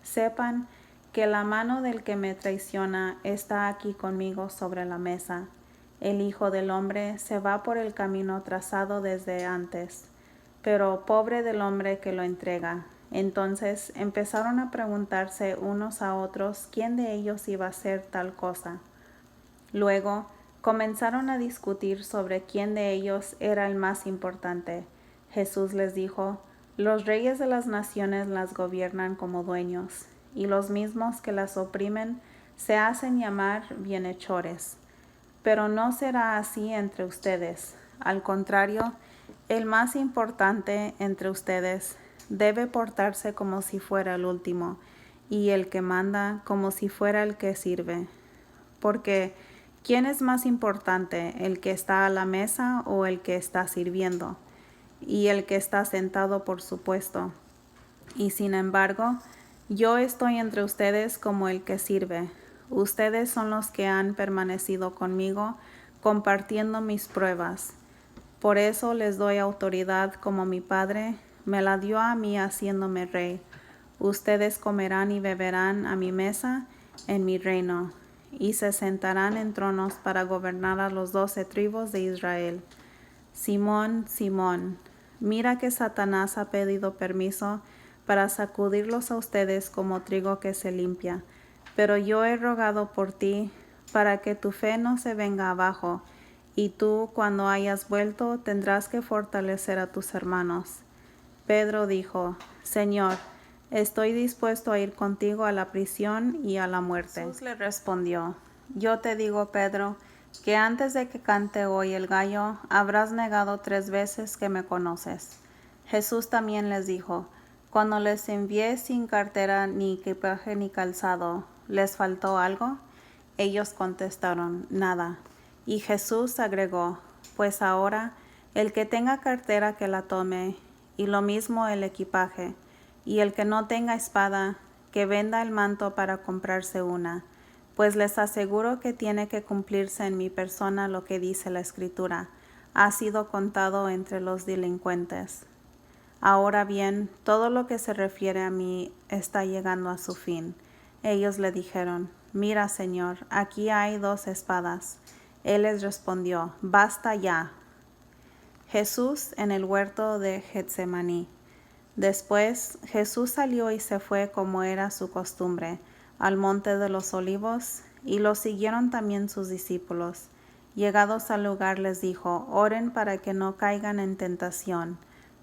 Sepan que la mano del que me traiciona está aquí conmigo sobre la mesa. El Hijo del Hombre se va por el camino trazado desde antes, pero pobre del hombre que lo entrega. Entonces empezaron a preguntarse unos a otros quién de ellos iba a hacer tal cosa. Luego comenzaron a discutir sobre quién de ellos era el más importante. Jesús les dijo: los reyes de las naciones las gobiernan como dueños, y los mismos que las oprimen se hacen llamar bienhechores. Pero no será así entre ustedes. Al contrario, el más importante entre ustedes debe portarse como si fuera el último, y el que manda como si fuera el que sirve. Porque ¿quién es más importante, el que está a la mesa o el que está sirviendo? Y el que está sentado, por supuesto. Y sin embargo, yo estoy entre ustedes como el que sirve. Ustedes son los que han permanecido conmigo, compartiendo mis pruebas. Por eso les doy autoridad como mi Padre me la dio a mí haciéndome rey. Ustedes comerán y beberán a mi mesa en mi reino, y se sentarán en tronos para gobernar a los 12 tribus de Israel. Simón, Simón, mira que Satanás ha pedido permiso para sacudirlos a ustedes como trigo que se limpia. Pero yo he rogado por ti para que tu fe no se venga abajo, y tú, cuando hayas vuelto, tendrás que fortalecer a tus hermanos. Pedro dijo, Señor, estoy dispuesto a ir contigo a la prisión y a la muerte. Jesús le respondió, yo te digo, Pedro, que antes de que cante hoy el gallo, habrás negado 3 veces que me conoces. Jesús también les dijo, cuando les envié sin cartera, ni equipaje, ni calzado, ¿les faltó algo? Ellos contestaron, nada. Y Jesús agregó, pues ahora, el que tenga cartera que la tome, y lo mismo el equipaje, y el que no tenga espada, que venda el manto para comprarse una, pues les aseguro que tiene que cumplirse en mi persona lo que dice la Escritura, ha sido contado entre los delincuentes. Ahora bien, todo lo que se refiere a mí está llegando a su fin. Ellos le dijeron, mira, Señor, aquí hay 2 espadas. Él les respondió, basta ya. Jesús en el huerto de Getsemaní. Después Jesús salió y se fue como era su costumbre, al monte de los olivos, y lo siguieron también sus discípulos. Llegados al lugar les dijo, oren para que no caigan en tentación.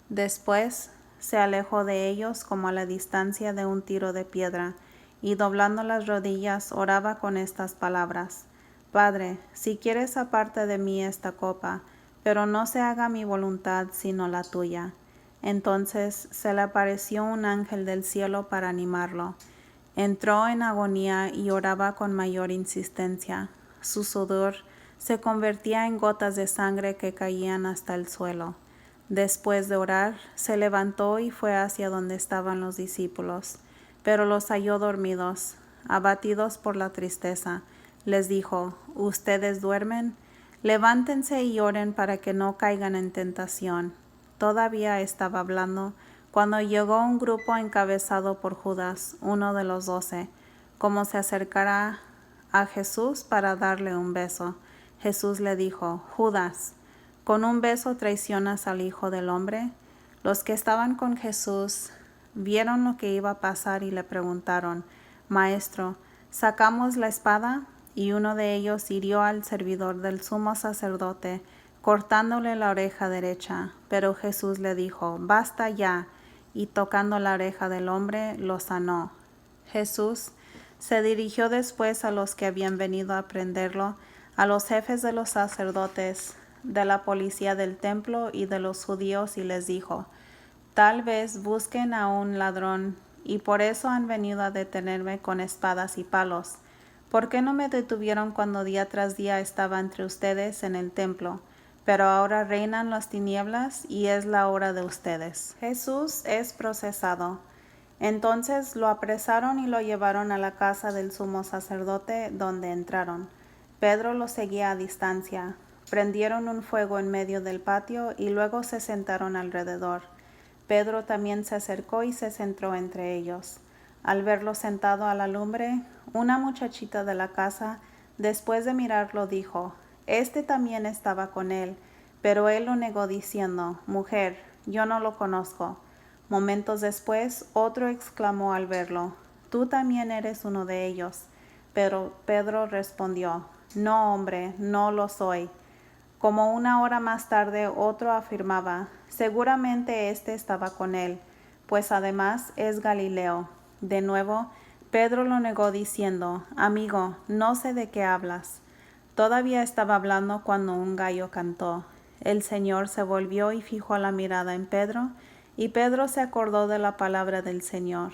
Después se alejó de ellos como a la distancia de un tiro de piedra, y doblando las rodillas oraba con estas palabras, Padre, si quieres aparte de mí esta copa, pero no se haga mi voluntad sino la tuya. Entonces se le apareció un ángel del cielo para animarlo. Entró en agonía y oraba con mayor insistencia. Su sudor se convertía en gotas de sangre que caían hasta el suelo. Después de orar, se levantó y fue hacia donde estaban los discípulos, pero los halló dormidos, abatidos por la tristeza. Les dijo, ¿ustedes duermen? Levántense y oren para que no caigan en tentación. Todavía estaba hablando cuando llegó un grupo encabezado por Judas, uno de los 12, como se acercara a Jesús para darle un beso. Jesús le dijo, Judas, ¿con un beso traicionas al Hijo del Hombre? Los que estaban con Jesús vieron lo que iba a pasar y le preguntaron, Maestro, ¿sacamos la espada? Y uno de ellos hirió al servidor del sumo sacerdote, cortándole la oreja derecha. Pero Jesús le dijo, basta ya, y tocando la oreja del hombre, lo sanó. Jesús se dirigió después a los que habían venido a prenderlo, a los jefes de los sacerdotes, de la policía del templo y de los judíos, y les dijo, tal vez busquen a un ladrón, y por eso han venido a detenerme con espadas y palos. ¿Por qué no me detuvieron cuando día tras día estaba entre ustedes en el templo? Pero ahora reinan las tinieblas y es la hora de ustedes. Jesús es procesado. Entonces lo apresaron y lo llevaron a la casa del sumo sacerdote, donde entraron. Pedro lo seguía a distancia. Prendieron un fuego en medio del patio y luego se sentaron alrededor. Pedro también se acercó y se sentó entre ellos. Al verlo sentado a la lumbre, una muchachita de la casa, después de mirarlo, dijo, «Este también estaba con él», pero él lo negó diciendo, «Mujer, yo no lo conozco». Momentos después, otro exclamó al verlo, «Tú también eres uno de ellos». Pero Pedro respondió, «No, hombre, no lo soy». Como una hora más tarde, otro afirmaba, «Seguramente este estaba con él, pues además es Galileo». De nuevo, Pedro lo negó diciendo, «Amigo, no sé de qué hablas». Todavía estaba hablando cuando un gallo cantó. El Señor se volvió y fijó la mirada en Pedro, y Pedro se acordó de la palabra del Señor,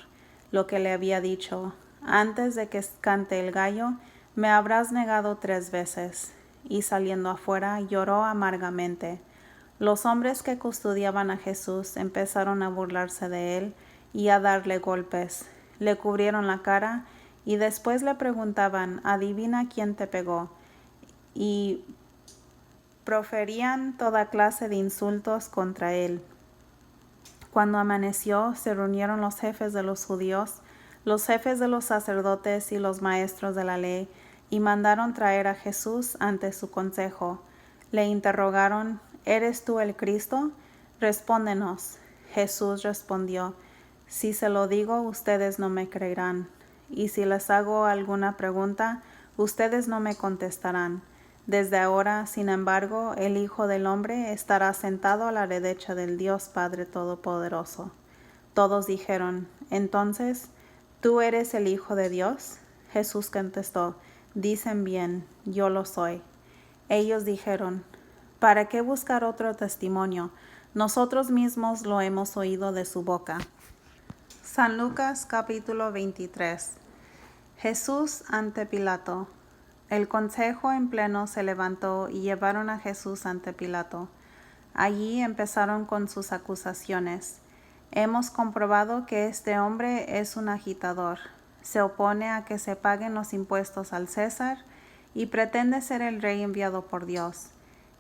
lo que le había dicho, «Antes de que cante el gallo, me habrás negado 3 veces». Y saliendo afuera, lloró amargamente. Los hombres que custodiaban a Jesús empezaron a burlarse de él y a darle golpes. Le cubrieron la cara y después le preguntaban, «Adivina quién te pegó». Y proferían toda clase de insultos contra él. Cuando amaneció, se reunieron los jefes de los judíos, los jefes de los sacerdotes y los maestros de la ley, y mandaron traer a Jesús ante su consejo. Le interrogaron, ¿eres tú el Cristo? Respóndenos. Jesús respondió, si se lo digo, ustedes no me creerán, y si les hago alguna pregunta, ustedes no me contestarán. Desde ahora, sin embargo, el Hijo del Hombre estará sentado a la derecha del Dios Padre Todopoderoso. Todos dijeron, entonces, ¿tú eres el Hijo de Dios? Jesús contestó, dicen bien, yo lo soy. Ellos dijeron, ¿para qué buscar otro testimonio? Nosotros mismos lo hemos oído de su boca. San Lucas capítulo 23. Jesús ante Pilato. El consejo en pleno se levantó y llevaron a Jesús ante Pilato. Allí empezaron con sus acusaciones. Hemos comprobado que este hombre es un agitador. Se opone a que se paguen los impuestos al César y pretende ser el rey enviado por Dios.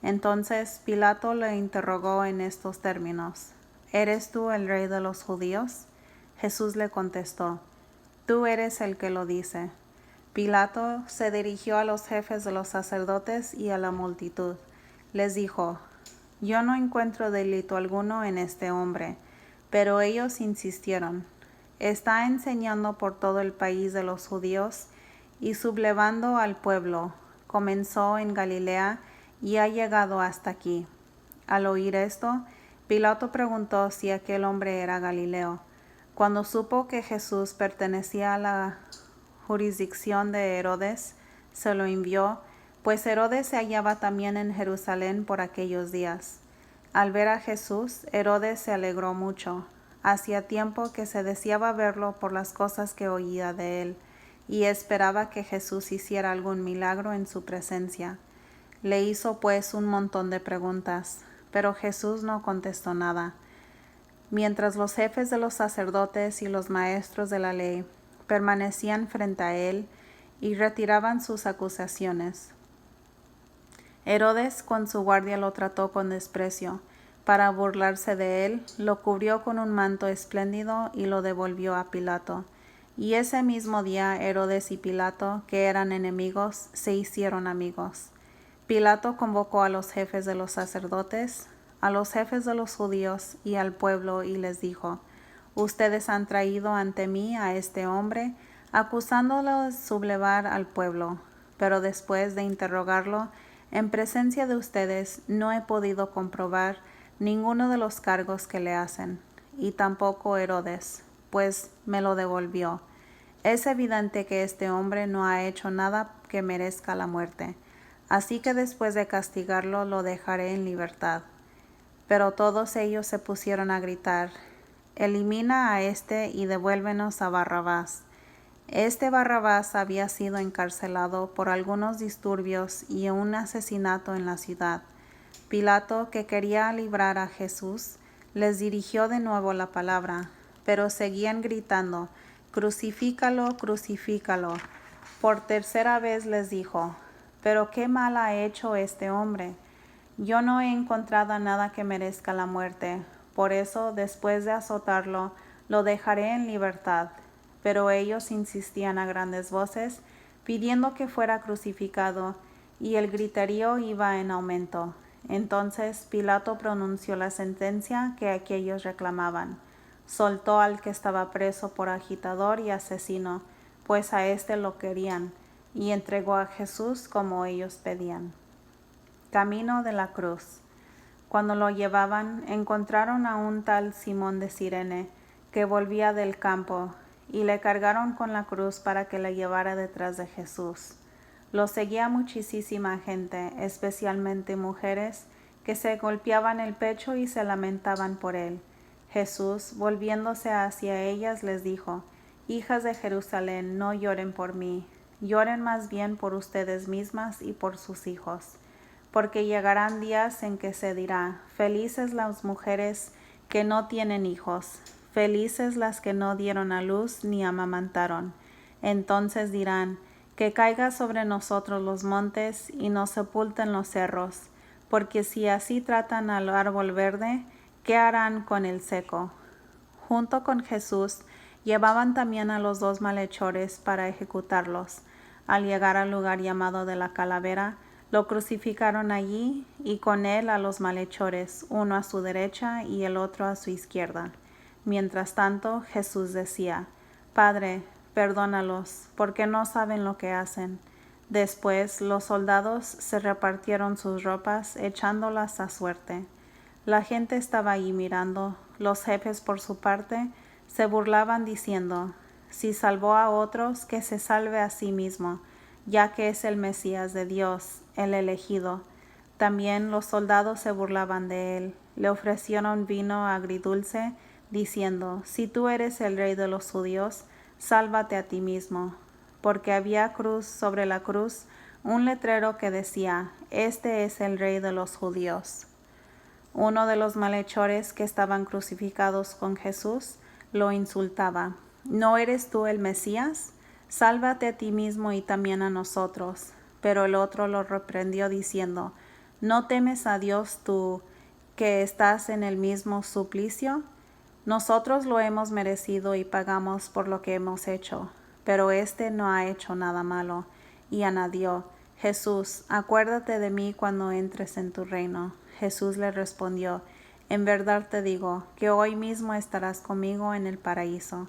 Entonces Pilato le interrogó en estos términos: ¿Eres tú el rey de los judíos? Jesús le contestó: Tú eres el que lo dice. Pilato se dirigió a los jefes de los sacerdotes y a la multitud. Les dijo: Yo no encuentro delito alguno en este hombre. Pero ellos insistieron: Está enseñando por todo el país de los judíos y sublevando al pueblo. Comenzó en Galilea y ha llegado hasta aquí. Al oír esto, Pilato preguntó si aquel hombre era Galileo. Cuando supo que Jesús pertenecía a la jurisdicción de Herodes, se lo envió, pues Herodes se hallaba también en Jerusalén por aquellos días. Al ver a Jesús, Herodes se alegró mucho. Hacía tiempo que se deseaba verlo por las cosas que oía de él, y esperaba que Jesús hiciera algún milagro en su presencia. Le hizo pues un montón de preguntas, pero Jesús no contestó nada. Mientras los jefes de los sacerdotes y los maestros de la ley permanecían frente a él y retiraban sus acusaciones. Herodes con su guardia lo trató con desprecio. Para burlarse de él, lo cubrió con un manto espléndido y lo devolvió a Pilato. Y ese mismo día Herodes y Pilato, que eran enemigos, se hicieron amigos. Pilato convocó a los jefes de los sacerdotes, a los jefes de los judíos y al pueblo, y les dijo: Ustedes han traído ante mí a este hombre, acusándolo de sublevar al pueblo. Pero después de interrogarlo, en presencia de ustedes, no he podido comprobar ninguno de los cargos que le hacen, y tampoco Herodes, pues me lo devolvió. Es evidente que este hombre no ha hecho nada que merezca la muerte. Así que después de castigarlo, lo dejaré en libertad. Pero todos ellos se pusieron a gritar: Elimina a este y devuélvenos a Barrabás. Este Barrabás había sido encarcelado por algunos disturbios y un asesinato en la ciudad. Pilato, que quería librar a Jesús, les dirigió de nuevo la palabra, pero seguían gritando: Crucifícalo, crucifícalo. Por tercera vez les dijo: ¿Pero qué mal ha hecho este hombre? Yo no he encontrado nada que merezca la muerte. Por eso, después de azotarlo, lo dejaré en libertad. Pero ellos insistían a grandes voces, pidiendo que fuera crucificado, y el griterío iba en aumento. Entonces Pilato pronunció la sentencia que aquellos reclamaban. Soltó al que estaba preso por agitador y asesino, pues a éste lo querían, y entregó a Jesús como ellos pedían. Camino de la cruz. Cuando lo llevaban, encontraron a un tal Simón de Cirene, que volvía del campo, y le cargaron con la cruz para que la llevara detrás de Jesús. Lo seguía muchísima gente, especialmente mujeres, que se golpeaban el pecho y se lamentaban por él. Jesús, volviéndose hacia ellas, les dijo: Hijas de Jerusalén, no lloren por mí, lloren más bien por ustedes mismas y por sus hijos. Porque llegarán días en que se dirá: Felices las mujeres que no tienen hijos, felices las que no dieron a luz ni amamantaron. Entonces dirán: Que caiga sobre nosotros los montes y nos sepulten los cerros, porque si así tratan al árbol verde, ¿qué harán con el seco? Junto con Jesús llevaban también a los 2 malhechores para ejecutarlos. Al llegar al lugar llamado de la Calavera, lo crucificaron allí y con él a los malhechores, uno a su derecha y el otro a su izquierda. Mientras tanto, Jesús decía: Padre, perdónalos, porque no saben lo que hacen. Después los soldados se repartieron sus ropas, echándolas a suerte. La gente estaba ahí mirando. Los jefes, por su parte, se burlaban diciendo: si salvó a otros, que se salve a sí mismo, ya que es el Mesías de Dios, el elegido. También los soldados se burlaban de él. Le ofrecieron vino agridulce, diciendo: si tú eres el rey de los judíos, sálvate a ti mismo. Porque había sobre la cruz un letrero que decía: este es el rey de los judíos. Uno de los malhechores que estaban crucificados con Jesús lo insultaba: ¿no eres tú el Mesías? Sálvate a ti mismo y también a nosotros. Pero el otro lo reprendió diciendo: ¿no temes a Dios tú, que estás en el mismo suplicio? Nosotros lo hemos merecido y pagamos por lo que hemos hecho, pero éste no ha hecho nada malo. Y añadió: Jesús, acuérdate de mí cuando entres en tu reino. Jesús le respondió: en verdad te digo, que hoy mismo estarás conmigo en el paraíso.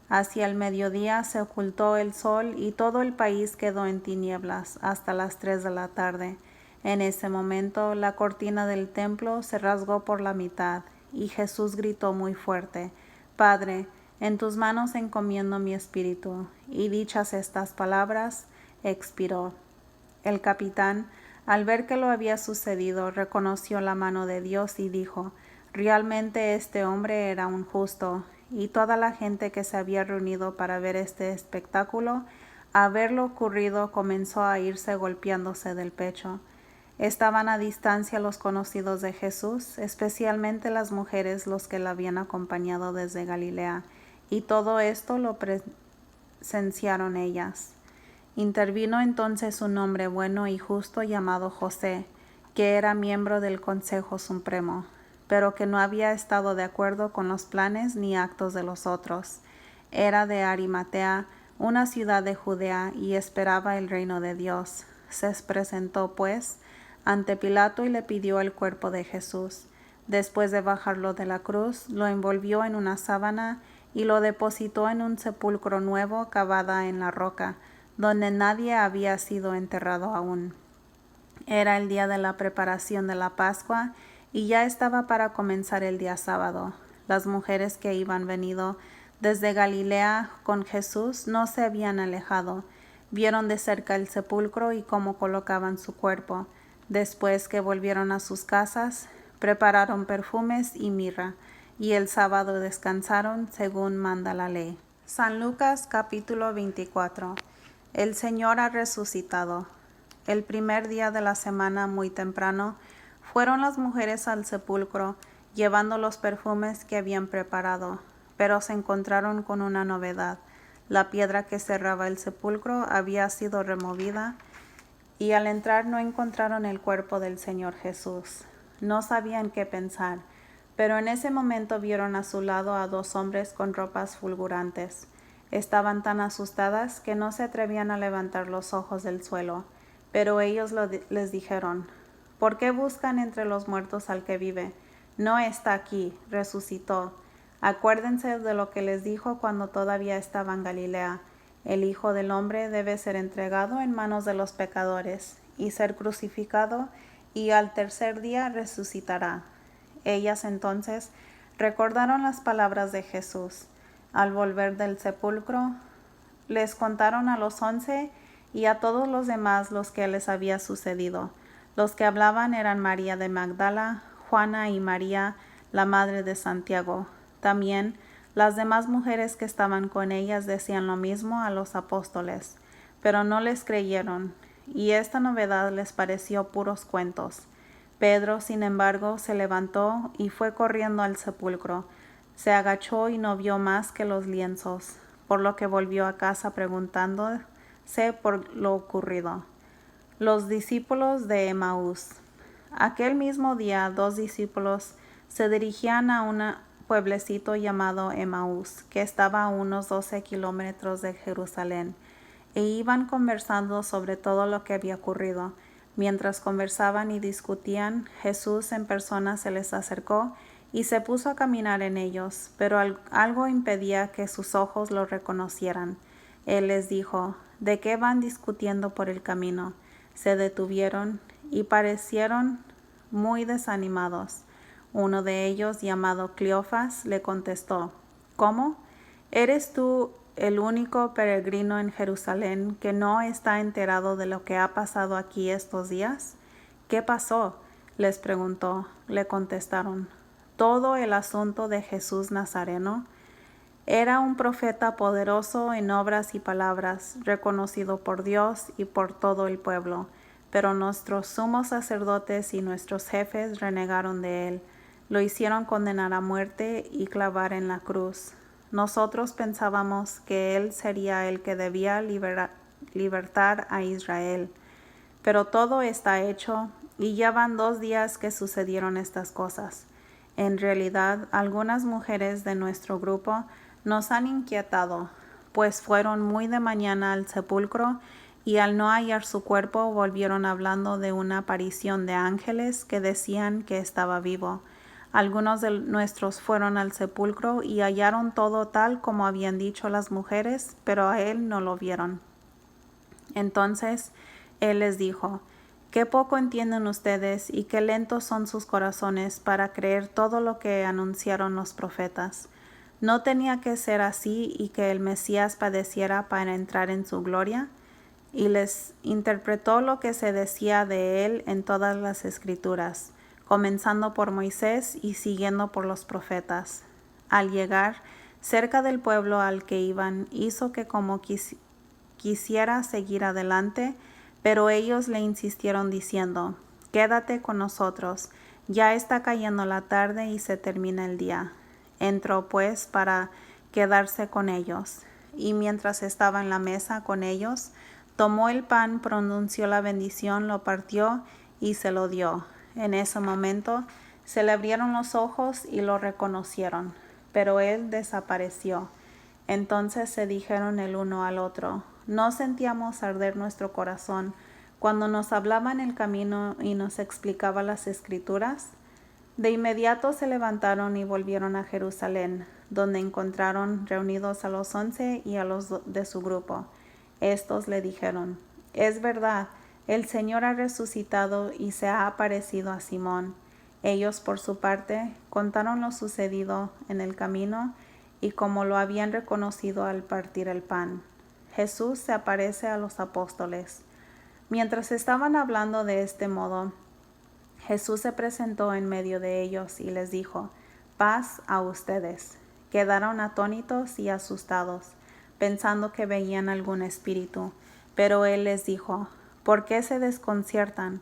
Hacia el mediodía se ocultó el sol y todo el país quedó en tinieblas hasta las 3 de la tarde. En ese momento la cortina del templo se rasgó por la mitad, y Jesús gritó muy fuerte: Padre, en tus manos encomiendo mi espíritu. Y dichas estas palabras, expiró. El capitán, al ver que lo había sucedido, reconoció la mano de Dios y dijo: realmente este hombre era un justo. Y toda la gente que se había reunido para ver este espectáculo, a ver lo ocurrido, comenzó a irse golpeándose del pecho. Estaban a distancia los conocidos de Jesús, especialmente las mujeres, los que la habían acompañado desde Galilea, y todo esto lo presenciaron ellas. Intervino entonces un hombre bueno y justo llamado José, que era miembro del Consejo Supremo, pero que no había estado de acuerdo con los planes ni actos de los otros. Era de Arimatea, una ciudad de Judea, y esperaba el reino de Dios. Se presentó, pues, ante Pilato y le pidió el cuerpo de Jesús. Después de bajarlo de la cruz, lo envolvió en una sábana y lo depositó en un sepulcro nuevo cavada en la roca, donde nadie había sido enterrado aún. Era el día de la preparación de la Pascua, y ya estaba para comenzar el día sábado. Las mujeres que iban venido desde Galilea con Jesús no se habían alejado. Vieron de cerca el sepulcro y cómo colocaban su cuerpo. Después que volvieron a sus casas, prepararon perfumes y mirra, y el sábado descansaron según manda la ley. San Lucas capítulo 24. El Señor ha resucitado. El primer día de la semana, muy temprano, fueron las mujeres al sepulcro, llevando los perfumes que habían preparado, pero se encontraron con una novedad. La piedra que cerraba el sepulcro había sido removida, y al entrar no encontraron el cuerpo del Señor Jesús. No sabían qué pensar, pero en ese momento vieron a su lado a dos hombres con ropas fulgurantes. Estaban tan asustadas que no se atrevían a levantar los ojos del suelo, pero ellos les dijeron: ¿por qué buscan entre los muertos al que vive? No está aquí, resucitó. Acuérdense de lo que les dijo cuando todavía estaba en Galilea: el Hijo del Hombre debe ser entregado en manos de los pecadores y ser crucificado, y al tercer día resucitará. Ellas entonces recordaron las palabras de Jesús. Al volver del sepulcro, les contaron a los 11 y a todos los demás los que les había sucedido. Los que hablaban eran María de Magdala, Juana y María, la madre de Santiago. También las demás mujeres que estaban con ellas decían lo mismo a los apóstoles, pero no les creyeron, y esta novedad les pareció puros cuentos. Pedro, sin embargo, se levantó y fue corriendo al sepulcro. Se agachó y no vio más que los lienzos, por lo que volvió a casa preguntándose por lo ocurrido. Los discípulos de Emaús. Aquel mismo día, 2 discípulos se dirigían a un pueblecito llamado Emaús, que estaba a unos 12 kilómetros de Jerusalén, e iban conversando sobre todo lo que había ocurrido. Mientras conversaban y discutían, Jesús en persona se les acercó y se puso a caminar en ellos, pero algo impedía que sus ojos lo reconocieran. Él les dijo: ¿de qué van discutiendo por el camino? Se detuvieron y parecieron muy desanimados. Uno de ellos, llamado Cleofas, le contestó, ¿cómo? ¿Eres tú el único peregrino en Jerusalén que no está enterado de lo que ha pasado aquí estos días? ¿Qué pasó? Les preguntó. Le contestaron, todo el asunto de Jesús Nazareno. Era un profeta poderoso en obras y palabras, reconocido por Dios y por todo el pueblo. Pero nuestros sumos sacerdotes y nuestros jefes renegaron de él. Lo hicieron condenar a muerte y clavar en la cruz. Nosotros pensábamos que él sería el que debía libertar a Israel. Pero todo está hecho y ya van 2 días que sucedieron estas cosas. En realidad, algunas mujeres de nuestro grupo nos han inquietado, pues fueron muy de mañana al sepulcro y al no hallar su cuerpo volvieron hablando de una aparición de ángeles que decían que estaba vivo. Algunos de nuestros fueron al sepulcro y hallaron todo tal como habían dicho las mujeres, pero a él no lo vieron. Entonces él les dijo, qué poco entienden ustedes y qué lentos son sus corazones para creer todo lo que anunciaron los profetas. ¿No tenía que ser así y que el Mesías padeciera para entrar en su gloria? Y les interpretó lo que se decía de él en todas las Escrituras, comenzando por Moisés y siguiendo por los profetas. Al llegar cerca del pueblo al que iban, hizo que como quisiera seguir adelante, pero ellos le insistieron diciendo, quédate con nosotros, ya está cayendo la tarde y se termina el día. Entró pues para quedarse con ellos, y mientras estaba en la mesa con ellos, tomó el pan, pronunció la bendición, lo partió y se lo dio. En ese momento se le abrieron los ojos y lo reconocieron, pero él desapareció. Entonces se dijeron el uno al otro, ¿no sentíamos arder nuestro corazón cuando nos hablaba en el camino y nos explicaba las Escrituras? De inmediato se levantaron y volvieron a Jerusalén, donde encontraron reunidos a los 11 y a los de su grupo. Estos le dijeron, es verdad, el Señor ha resucitado y se ha aparecido a Simón. Ellos, por su parte, contaron lo sucedido en el camino y cómo lo habían reconocido al partir el pan. Jesús se aparece a los apóstoles. Mientras estaban hablando de este modo, Jesús se presentó en medio de ellos y les dijo, paz a ustedes. Quedaron atónitos y asustados, pensando que veían algún espíritu. Pero él les dijo, ¿por qué se desconciertan?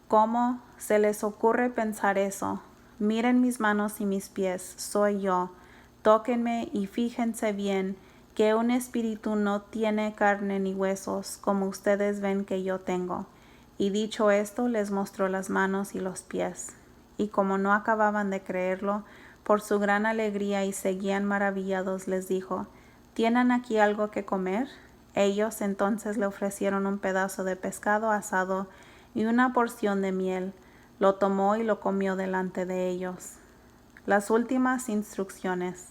¿Cómo se les ocurre pensar eso? Miren mis manos y mis pies, soy yo. Tóquenme y fíjense bien que un espíritu no tiene carne ni huesos, como ustedes ven que yo tengo. Y dicho esto, les mostró las manos y los pies. Y como no acababan de creerlo, por su gran alegría y seguían maravillados, les dijo, ¿tienen aquí algo que comer? Ellos entonces le ofrecieron un pedazo de pescado asado y una porción de miel. Lo tomó y lo comió delante de ellos. Las últimas instrucciones.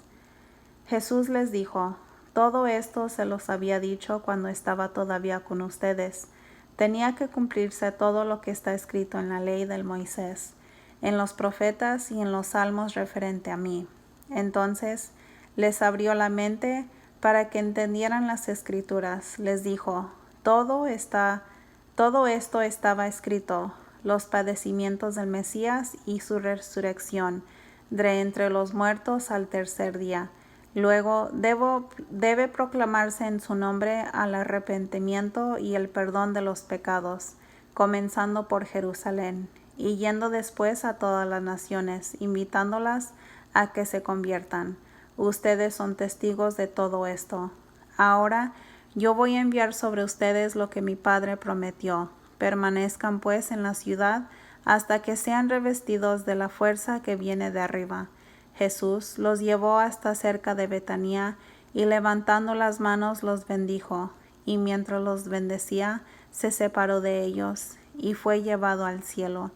Jesús les dijo, todo esto se los había dicho cuando estaba todavía con ustedes. Tenía que cumplirse todo lo que está escrito en la ley del Moisés, en los profetas y en los salmos referente a mí. Entonces les abrió la mente para que entendieran las Escrituras. Les dijo, todo esto estaba escrito, los padecimientos del Mesías y su resurrección de entre los muertos al tercer día. Luego debe proclamarse en su nombre al arrepentimiento y el perdón de los pecados, comenzando por Jerusalén, y yendo después a todas las naciones, invitándolas a que se conviertan. Ustedes son testigos de todo esto. Ahora yo voy a enviar sobre ustedes lo que mi Padre prometió. Permanezcan pues en la ciudad hasta que sean revestidos de la fuerza que viene de arriba. Jesús los llevó hasta cerca de Betania y levantando las manos los bendijo, y mientras los bendecía se separó de ellos y fue llevado al cielo.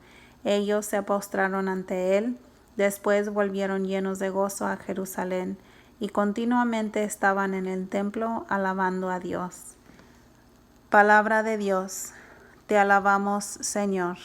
Ellos se postraron ante él, después volvieron llenos de gozo a Jerusalén y continuamente estaban en el templo alabando a Dios. Palabra de Dios, te alabamos, Señor.